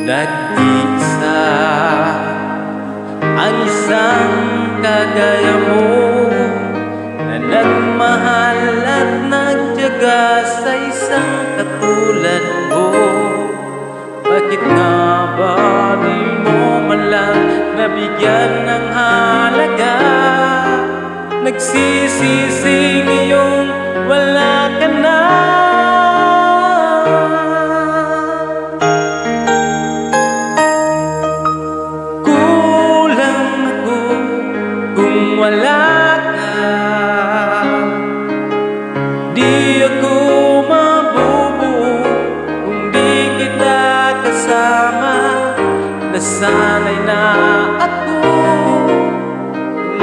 Nag-iisa ang isang kagaya mo, na nagmahal at nagtiyaga sa isang katulad mo. Bakit nga ba di mo man lang nabigyan ng halaga? Nagsisising iyong wala ka na. Wala ka, di ako mabubuo kung di kita kasama. Nasanay na ako,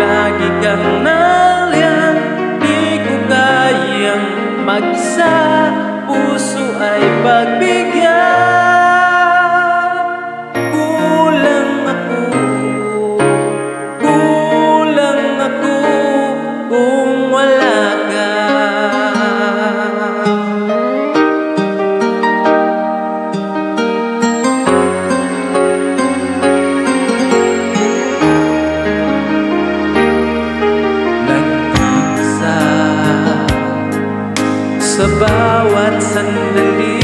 lagi kang nariyan. Di ko kayang mag-isa, puso ay pagbigyan. Sa bawat sandali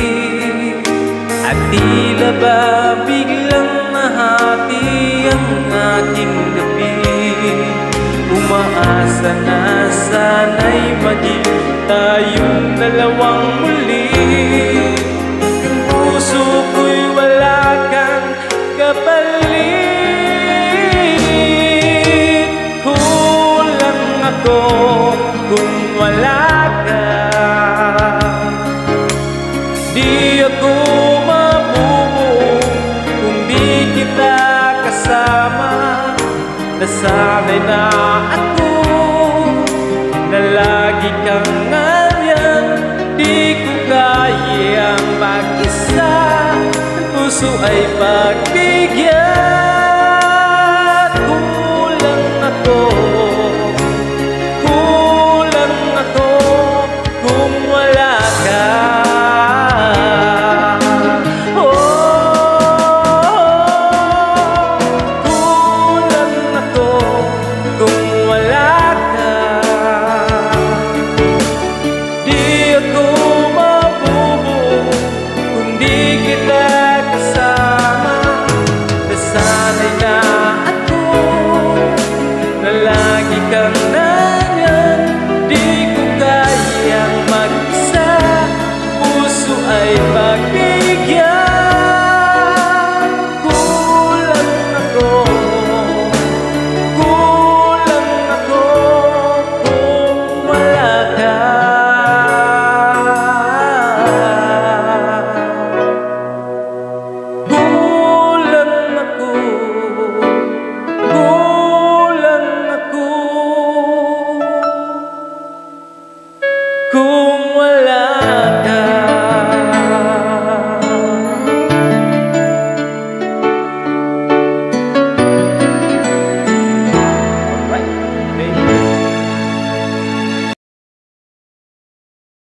at tila ba biglang nahati ang aking gabi. Umaasa na sana'y maging tayong dalawang muli. Ang puso ko'y wala kang kapalit. Kulang ako kung wala ka. Di ako mabubuo kung di kita kasama. Nasanay na ako na lagi kang nariyan. Di ko kayang mag-isa, ang puso ay pagbigyan.